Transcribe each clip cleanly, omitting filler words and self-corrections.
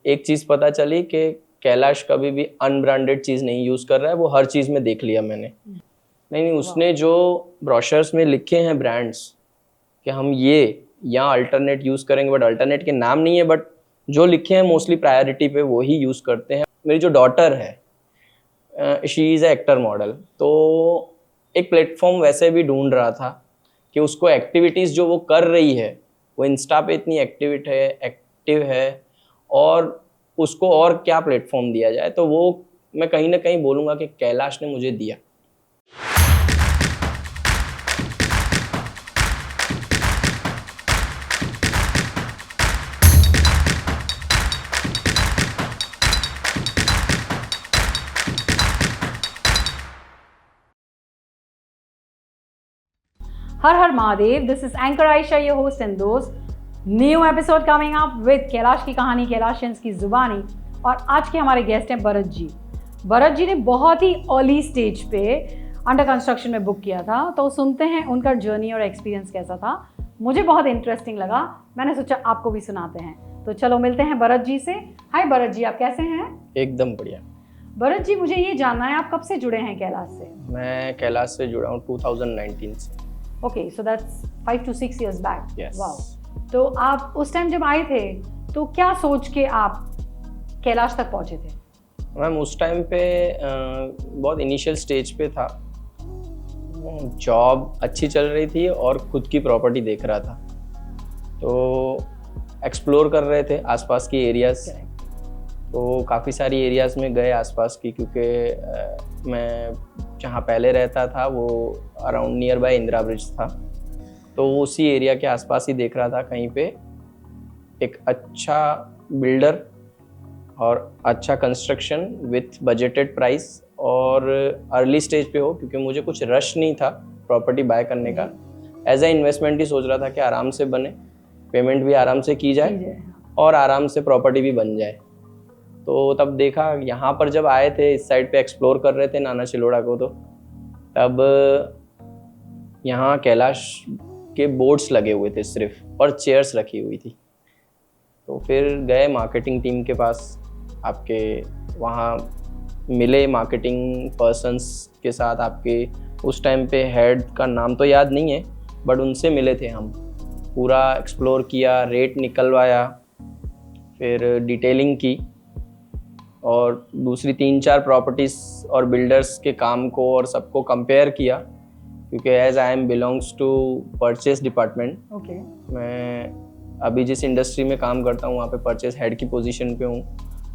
एक चीज़ पता चली कि कैलाश कभी भी अनब्रांडेड चीज़ नहीं यूज़ कर रहा है, वो हर चीज़ में देख लिया मैंने। नहीं, उसने जो ब्रोशर्स में लिखे हैं ब्रांड्स कि हम ये यहाँ अल्टरनेट यूज़ करेंगे, बट अल्टरनेट के नाम नहीं है, बट जो लिखे हैं मोस्टली प्रायोरिटी पे वो ही यूज़ करते हैं। मेरी जो डॉटर है she is a actor model, तो एक प्लेटफॉर्म वैसे भी ढूंढ रहा था कि उसको एक्टिविटीज़ जो वो कर रही है, वो इंस्टा पे इतनी एक्टिव है और उसको और क्या प्लेटफॉर्म दिया जाए, तो वो मैं कहीं ना कहीं बोलूँगा कि कैलाश ने मुझे दिया। हर हर Mahadev, this is anchor Ayesha, your host and दोस्त। New episode coming up with Kailash की कहानी, कैलाशियंस की जुबानी। और आज के हमारे गेस्ट हैं भरत जी। भरत जी ने बहुत ही अर्ली स्टेज पे अंडर कंस्ट्रक्शन में बुक किया था, तो सुनते हैं उनका जर्नी और एक्सपीरियंस कैसा था। मुझे बहुत इंटरेस्टिंग लगा, मैंने सोचा आपको भी सुनाते हैं। तो चलो मिलते हैं भरत जी से। हाय भरत जी, आप कैसे हैं? एकदम बढ़िया। भरत जी, मुझे ये जानना है आप कब से जुड़े हैं कैलाश से? मैं कैलाश से जुड़ा हूँ 2019 से। Okay, so that's 5 to 6 years back. Yes. Wow. तो आप उस टाइम जब आए थे तो क्या सोच के आप कैलाश तक पहुंचे थे? मैम उस टाइम पे बहुत इनिशियल स्टेज पे था, जॉब अच्छी चल रही थी और खुद की प्रॉपर्टी देख रहा था, तो एक्सप्लोर कर रहे थे आसपास की एरियाज। तो काफ़ी सारी एरियाज़ में गए आसपास की, क्योंकि मैं जहाँ पहले रहता था वो around near by Indira bridge था, तो उसी एरिया के आसपास ही देख रहा था कहीं पे एक अच्छा बिल्डर और अच्छा कंस्ट्रक्शन विथ बजटेड प्राइस और अर्ली स्टेज पे हो, क्योंकि मुझे कुछ रश नहीं था प्रॉपर्टी बाय करने का। एज ए इन्वेस्टमेंट ही सोच रहा था कि आराम से बने, पेमेंट भी आराम से की जाए और आराम से प्रॉपर्टी भी बन जाए। तो तब देखा यहाँ पर जब आए थे, इस साइड पे एक्सप्लोर कर रहे थे नाना चिलोड़ा को, तो तब यहाँ कैलाश के बोर्ड्स लगे हुए थे सिर्फ, और चेयर्स रखी हुई थी। तो फिर गए मार्केटिंग टीम के पास, आपके वहाँ मिले मार्केटिंग पर्सन्स के साथ। आपके उस टाइम पे हेड का नाम तो याद नहीं है, बट उनसे मिले थे हम, पूरा एक्सप्लोर किया, रेट निकलवाया, फिर डिटेलिंग की और दूसरी 3-4 प्रॉपर्टीज़ और बिल्डर्स के काम को और सबको कंपेयर किया, क्योंकि as I am belongs to purchase department. Okay. मैं अभी जिस इंडस्ट्री में काम करता हूँ वहाँ पे परचेस हेड की पोजीशन पे हूँ,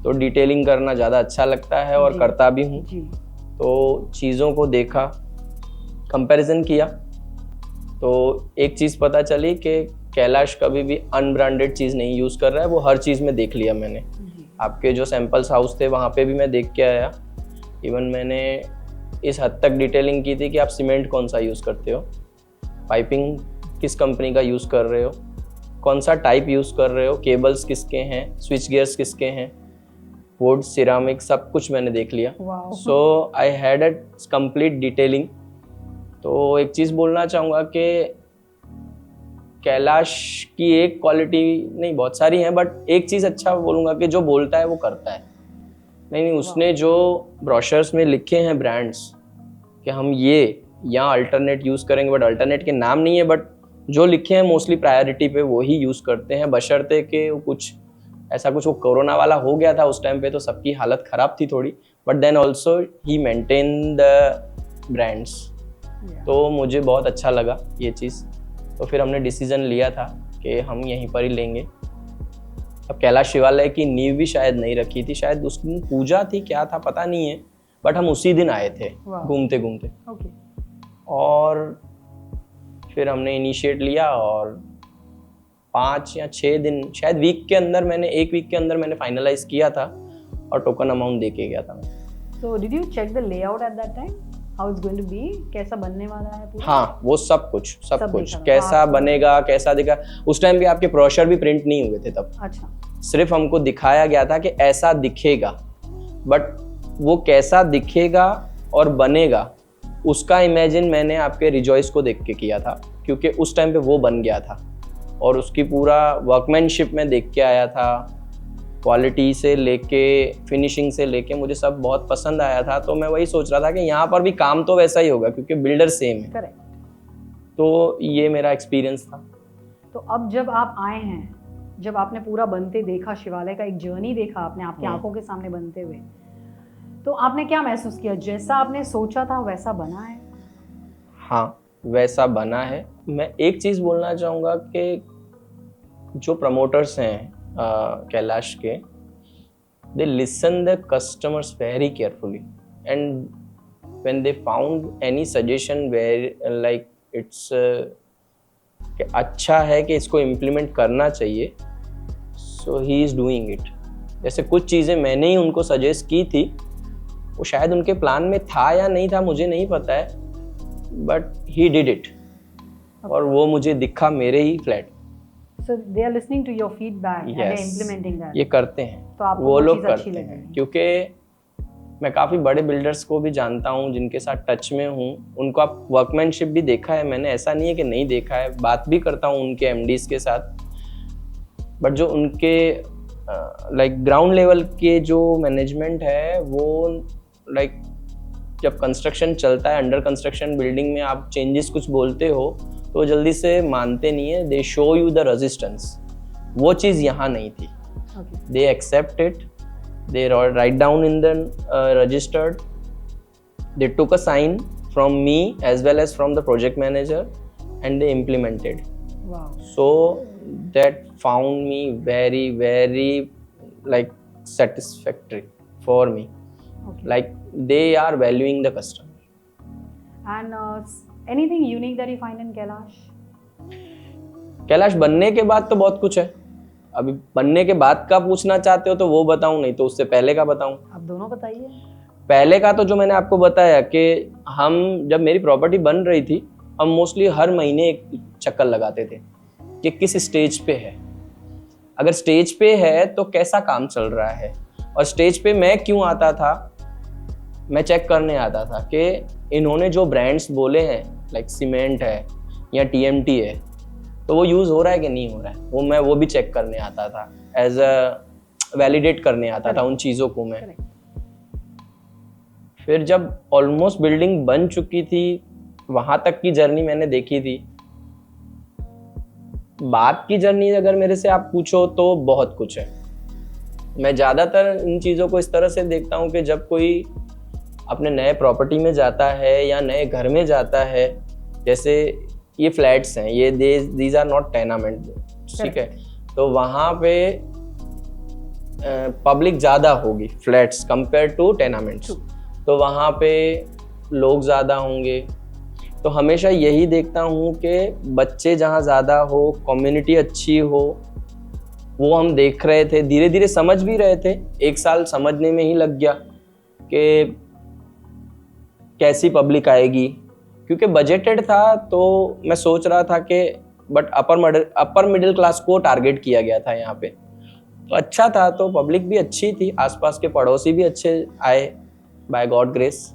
तो डिटेलिंग करना ज़्यादा अच्छा लगता है और करता भी हूँ। तो चीज़ों को देखा, कंपैरिजन किया, तो एक चीज़ पता चली कि कैलाश कभी भी अनब्रांडेड चीज़ नहीं यूज़ कर रहा है, वो हर चीज़ में देख लिया मैंने। आपके जो सैंपल्स हाउस थे वहाँ पे भी मैं देख के आया। इवन मैंने इस हद तक डिटेलिंग की थी कि आप सीमेंट कौन सा यूज़ करते हो, पाइपिंग किस कंपनी का यूज़ कर रहे हो, कौन सा टाइप यूज़ कर रहे हो, केबल्स किसके हैं, स्विच गियर्स किसके हैं, वुड, सिरामिक, सब कुछ मैंने देख लिया। So I had a complete detailing. तो एक चीज़ बोलना चाहूँगा कि कैलाश की एक क्वालिटी नहीं, बहुत सारी हैं, बट एक चीज़ अच्छा बोलूँगा कि जो बोलता है वो करता है। नहीं, उसने जो ब्रोशर्स में लिखे हैं ब्रांड्स कि हम ये यहाँ अल्टरनेट यूज़ करेंगे, बट अल्टरनेट के नाम नहीं है, बट जो लिखे हैं मोस्टली प्रायोरिटी पे वो ही यूज़ करते हैं, बशर्ते कि कुछ ऐसा कुछ वो कोरोना वाला हो गया था उस टाइम पे, तो सबकी हालत ख़राब थी थोड़ी, but then also he maintain the brands. तो मुझे बहुत अच्छा लगा ये चीज़। तो फिर हमने डिसीजन लिया था कि हम यहीं पर ही लेंगे। अब कैलाश शिवालय की नींव भी शायद नहीं रखी थी, शायद उस दिन पूजा थी, क्या था पता नहीं है, बट हम उसी दिन आए थे घूमते घूमते। और फिर हमने इनिशिएट लिया और 5 या 6 दिन, शायद वीक के अंदर, मैंने 1 वीक के अंदर मैंने फाइनलाइज किया था और टोकन अमाउंट दे के गया था मैं। So did you check the layout at that time? How it's going to be? कैसा बनने वाला है पूरा? हाँ, वो सब कुछ कैसा बनेगा, कैसा दिखा। उस टाइम पे आपके ब्रोशर भी प्रिंट नहीं हुए थे तब। अच्छा। सिर्फ हमको दिखाया गया था कि ऐसा दिखेगा, बट वो कैसा दिखेगा और बनेगा उसका इमेजिन मैंने आपके रिजॉइस को देख के किया था, क्योंकि उस टाइम पे वो बन गया था और उसकी पूरा वर्कमैनशिप में देख के आया था। क्वालिटी से लेके फिनिशिंग से लेके मुझे सब बहुत पसंद आया था। तो मैं वही सोच रहा था कि यहाँ पर भी काम तो वैसा ही होगा क्योंकि बिल्डर सेम है। करेक्ट। तो ये मेरा एक्सपीरियंस था। तो अब जब आप आए हैं, जब आपने पूरा बनते देखा, शिवालय का एक जर्नी देखा आपने आपकी आंखों के सामने बनते हुए, तो आपने क्या महसूस किया? जैसा आपने सोचा था वैसा बना है? हाँ, वैसा बना है। मैं एक चीज़ बोलना चाहूँगा कि जो प्रमोटर्स हैं कैलाश के, they listen the customers very carefully and when they found any suggestion very like it's कि अच्छा है कि इसको इम्प्लीमेंट करना चाहिए, सो ही इज़ डूइंग इट। जैसे कुछ चीज़ें मैंने ही उनको सजेस्ट की थी, वो शायद उनके प्लान में था या नहीं था मुझे नहीं पता है, बट ही डिड इट और वो मुझे दिखा मेरे ही flat. So they are listening to your feedback and they are Yes, implementing that. ये करते हैं, तो आपको वो वो लोग चीज़ अच्छी करते लगी? हैं क्योंकि मैं काफ़ी बड़े बिल्डर्स को भी जानता हूँ जिनके साथ टच में हूँ। उनको आप वर्कमैनशिप भी देखा है मैंने, ऐसा नहीं है कि नहीं देखा है, बात भी करता हूँ उनके एमडीज के साथ। बट जो उनके लाइक ग्राउंड लेवल के जो मैनेजमेंट है वो लाइक जब कंस्ट्रक्शन चलता है, अंडर कंस्ट्रक्शन बिल्डिंग में आप चेंजेस कुछ बोलते हो तो जल्दी से मानते नहीं है। They show you the resistance. वो चीज़ यहाँ नहीं थी। They accept it, they write down in the registered, they took a sign from me as well as from the project manager and they implemented. So that found me very very like satisfactory for me. Okay. Like they are valuing the customer. And anything unique that you find in Kailash? Kailash बनने के बाद तो बहुत कुछ है। अभी बनने के बाद का पूछना चाहते हो तो वो बताऊं, नहीं तो उससे पहले का बताऊं? आप दोनों बताइए। पहले का तो जो मैंने आपको बताया कि हम जब मेरी प्रॉपर्टी बन रही थी, हम मोस्टली हर महीने एक चक्कर लगाते थे कि किस स्टेज पे है, अगर स्टेज पे है तो कैसा काम चल रहा है। और स्टेज पे मैं क्यों आता था, मैं चेक करने आता था कि इन्होंने जो ब्रांड्स बोले हैं लाइक सीमेंट है या टीएमटी है तो वो यूज़ हो रहा है कि नहीं हो रहा है, वो भी चेक करने आता था, एज अ वैलिडेट करने आता था उन चीज़ों को मैं। फिर जब ऑलमोस्ट बिल्डिंग बन चुकी थी, वहाँ तक की जर्नी मैंने देखी थी। बाद की जर्नी अगर मेरे से आप पूछो तो बहुत कुछ है। मैं ज़्यादातर इन चीज़ों को इस तरह से देखता हूँ कि जब कोई अपने नए प्रॉपर्टी में जाता है या नए घर में जाता है, जैसे ये फ्लैट्स हैं, ये दीज आर नॉट टेनामेंट, ठीक है, तो वहाँ पे पब्लिक ज़्यादा होगी फ्लैट्स कंपेयर टू टेनामेंट्स, तो वहाँ पे लोग ज़्यादा होंगे। तो हमेशा यही देखता हूँ कि बच्चे जहाँ ज़्यादा हो, कम्युनिटी अच्छी हो, वो हम देख रहे थे, धीरे धीरे समझ भी रहे थे। 1 साल समझने में ही लग गया कि कैसी पब्लिक आएगी, क्योंकि बजटेड था। तो मैं सोच रहा था कि बट अपर मिडिल क्लास को टारगेट किया गया था यहाँ पे, तो अच्छा था। तो पब्लिक भी अच्छी थी, आसपास के पड़ोसी भी अच्छे आए, बाय गॉड ग्रेस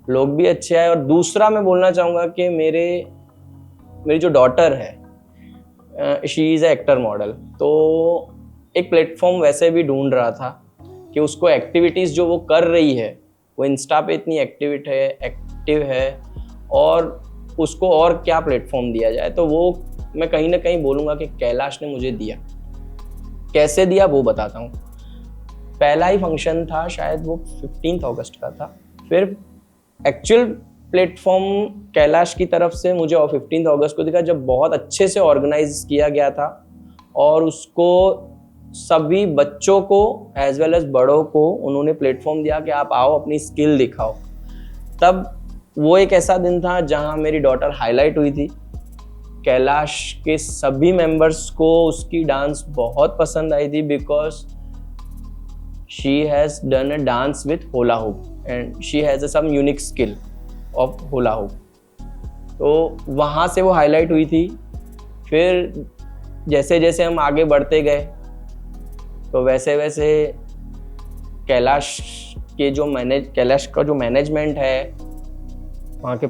लोग भी अच्छे आए। और दूसरा मैं बोलना चाहूँगा कि मेरी जो डॉटर है, she is a actor model, तो एक प्लेटफॉर्म वैसे भी ढूंढ रहा था कि उसको एक्टिविटीज़ जो वो कर रही है, वो इंस्टा पे इतनी एक्टिव है और उसको और क्या प्लेटफॉर्म दिया जाए। तो वो मैं कहीं ना कहीं बोलूँगा कि कैलाश ने मुझे दिया। कैसे दिया वो बताता हूँ। पहला ही फंक्शन था, शायद वो 15 अगस्त का था। फिर एक्चुअल प्लेटफॉर्म कैलाश की तरफ से मुझे और 15 अगस्त को दिखा, जब बहुत अच्छे से ऑर्गेनाइज किया गया था और उसको सभी बच्चों को एज वेल एज बड़ों को उन्होंने प्लेटफॉर्म दिया कि आप आओ अपनी स्किल दिखाओ। तब वो एक ऐसा दिन था जहां मेरी डॉटर हाईलाइट हुई थी। कैलाश के सभी मेंबर्स को उसकी डांस बहुत पसंद आई थी, because she has done a dance with hula hoop and she has some unique skill of hula hoop. तो वहाँ से वो हाईलाइट हुई थी। फिर जैसे जैसे हम आगे बढ़ते गए तो वैसे वैसे कैलाश का जो मैनेजमेंट है, वहाँ के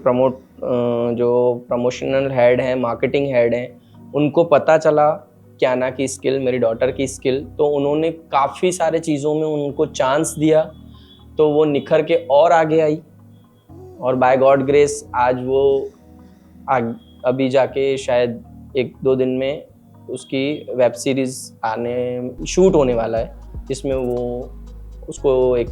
जो प्रमोशनल हेड हैं, मार्केटिंग हेड हैं, उनको पता चला क्याना की स्किल, मेरी डॉटर की स्किल, तो उन्होंने काफ़ी सारे चीज़ों में उनको चांस दिया, तो वो निखर के और आगे आई, और बाय गॉड ग्रेस आज वो अभी जाके शायद 1-2 दिन में उसकी वेब सीरीज शूट होने वाला है, जिसमें उसको एक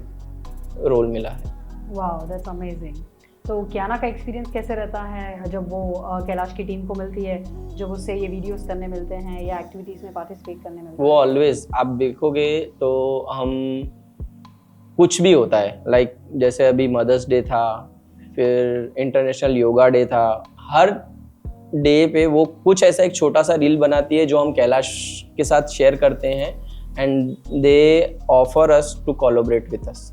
रोल मिला है। Wow, that's amazing. तो क्याना का एक्सपीरियंस कैसे रहता है जब वो कैलाश की टीम को मिलती है, जब उससे ये वीडियोस करने मिलते हैं या एक्टिविटीज में पार्टिसिपेट करने मिलते हैं? वो ऑलवेज, आप देखोगे तो हम कुछ भी होता है, लाइक जैसे अभी मदर्स डे था, फिर इंटरनेशनल योगा डे था, हर डे पे वो कुछ ऐसा एक छोटा सा रील बनाती है जो हम कैलाश के साथ शेयर करते हैं, and they offer us to collaborate with us.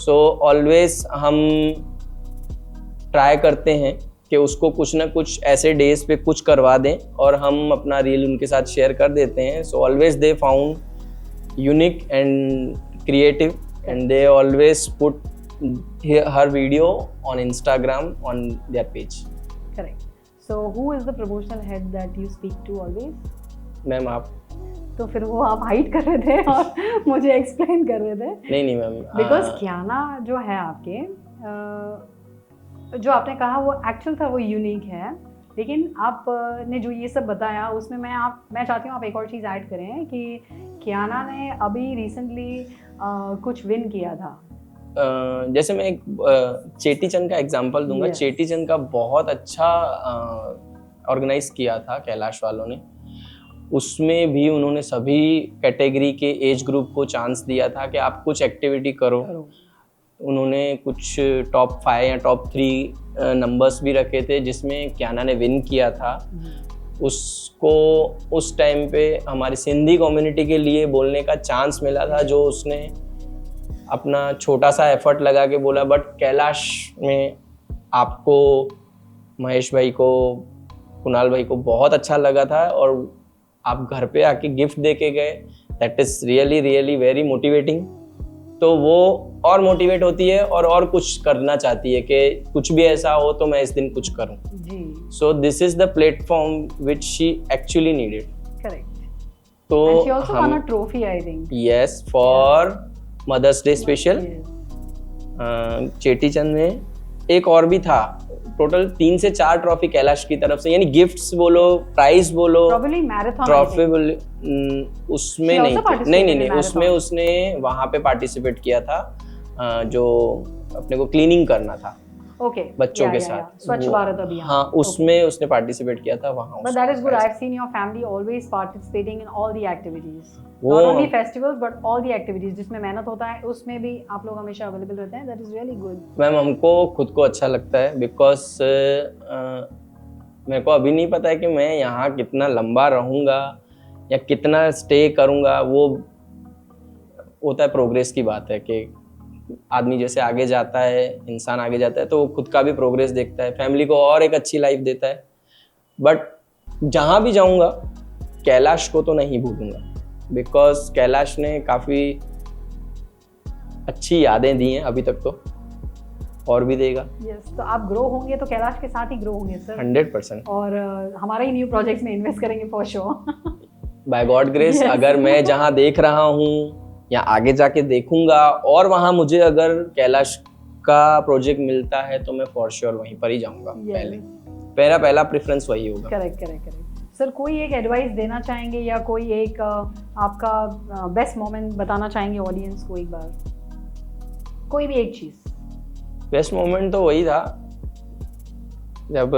So always हम ट्राई करते हैं कि उसको कुछ ना कुछ ऐसे डेज पे कुछ करवा दें और हम अपना रील उनके साथ शेयर कर देते हैं। So always they found unique and creative, and they always put her video on Instagram on their page. Correct. So who is the promotional head that you speak to always? Ma'am आप? तो फिर वो आप hide कर रहे थे और मुझे एक्सप्लेन कर रहे थे? नहीं मैम, बिकॉज क्याना जो है आपके जो आपने कहा वो एक्चुअल था, वो यूनिक है, लेकिन आप ने जो ये सब बताया उसमें मैं चाहती हूँ आप एक और चीज़ ऐड करें कि क्याना ने अभी रिसेंटली कुछ विन किया था। जैसे मैं एक चेटी चंद का एग्जांपल दूंगा। Yes. चेटी चंद का बहुत अच्छा ऑर्गेनाइज किया था कैलाश वालों ने, उसमें भी उन्होंने सभी कैटेगरी के एज ग्रुप को चांस दिया था कि आप कुछ एक्टिविटी करो। उन्होंने कुछ टॉप 5 या टॉप 3 नंबर्स भी रखे थे जिसमें क्याना ने विन किया था। उसको उस टाइम पे हमारी सिंधी कम्युनिटी के लिए बोलने का चांस मिला था, जो उसने अपना छोटा सा एफर्ट लगा के बोला, बट कैलाश में आपको, महेश भाई को, कुणाल भाई को बहुत अच्छा लगा था और आप घर पे आके गिफ्ट दे के गए। That is really really very motivating. तो वो और मोटिवेट होती है और कुछ करना चाहती है कि कुछ भी ऐसा हो तो मैं इस दिन कुछ करूं। जी। So this is the platform which she actually needed. Correct. तो And she also won a trophy, I think. Yes, for mothers day special. Cheti Chand में एक और भी था, टोटल 3 से 4 ट्रॉफी कैलाश की तरफ से, यानी गिफ्ट्स बोलो, प्राइज बोलो, Probably marathon, ट्रॉफी बोलो, उसमें She नहीं also participated नहीं in marathon. उसमें उसने वहां पे पार्टिसिपेट किया था, जो अपने को क्लीनिंग करना था Okay. बच्चों Yeah, के yeah, साथ, yeah. स्वच्छ वो- भारत अभियान। हाँ, उसमें उसने पार्टिसिपेट किया था वहाँ। But that is good. I've seen your family always participating in all the activities. वो- Not only festivals but all the activities जिसमें मेहनत होता है उसमें भी आप लोग हमेशा अवेलेबल रहते हैं। That is really good. Ma'am हमको खुद को अच्छा लगता है, बिकॉज मेरे को अभी नहीं पता है कि मैं यहाँ कितना लंबा रहूँगा या कितना स्टे करूँगा। वो होता है, प्रोग्रेस की बात है कि आदमी जैसे आगे जाता है, इंसान आगे जाता है तो वो खुद का भी प्रोग्रेस देखता है, फैमिली को और एक अच्छी लाइफ देता है। बट जहाँ भी जाऊँगा कैलाश को तो नहीं भूलूंगा, बिकॉज कैलाश ने काफ़ी अच्छी यादें दी हैं अभी तक, तो और भी देगा। Yes. तो आप ग्रो होंगे तो कैलाश के साथ ही ग्रो होंगे सर। 100%। और हमारा ही न्यू प्रोजेक्ट्स में इन्वेस्ट करेंगे for sure. By God grace, Yes. अगर मैं जहाँ देख रहा हूँ या आगे जाके देखूंगा और वहाँ मुझे अगर कैलाश का प्रोजेक्ट मिलता है तो मैं फॉर श्योर वहीं पर ही जाऊंगा। पहला प्रेफरेंस वही होगा। करेक्ट। सर कोई एक एडवाइस देना चाहेंगे या कोई एक आपका बेस्ट मोमेंट बताना चाहेंगे ऑडियंस को? एक बार कोई भी एक चीज। बेस्ट मोमेंट तो वही था जब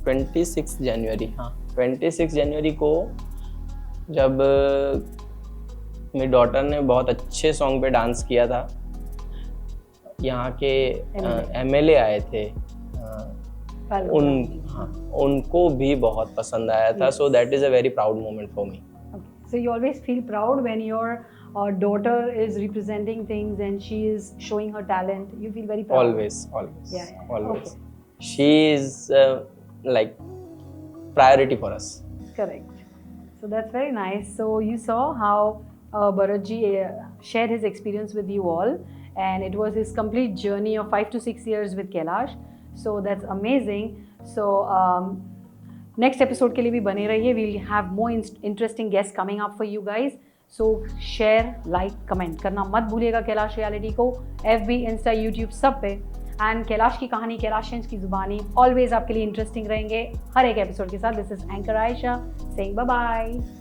26 जनवरी को जब मेरी डॉटर ने बहुत अच्छे सॉन्ग पे डांस किया था। यहाँ के MLA आए थे, उनको भी बहुत पसंद आया था। So that is a very proud moment for me. So you always feel proud when your daughter is representing things and she is showing her talent. You feel very proud. Always. Yeah. Always. Okay. She is like priority for us. Correct. So that's very nice. So you saw how Bharat ji shared his experience with you all, and it was his complete journey of 5 to 6 years with Kailash. So that's amazing. So next episode के लिए भी बने रहिए. We'll have more interesting guest coming up for you guys. So share, like, comment करना मत भूलिएगा Kailash reality को. FB, Insta, YouTube सब पे. एंड कैलाश की कहानी, कैलाशियंस की जुबानी ऑलवेज आपके लिए इंटरेस्टिंग रहेंगे हर एक एपिसोड के साथ. This is anchor Ayesha saying bye bye.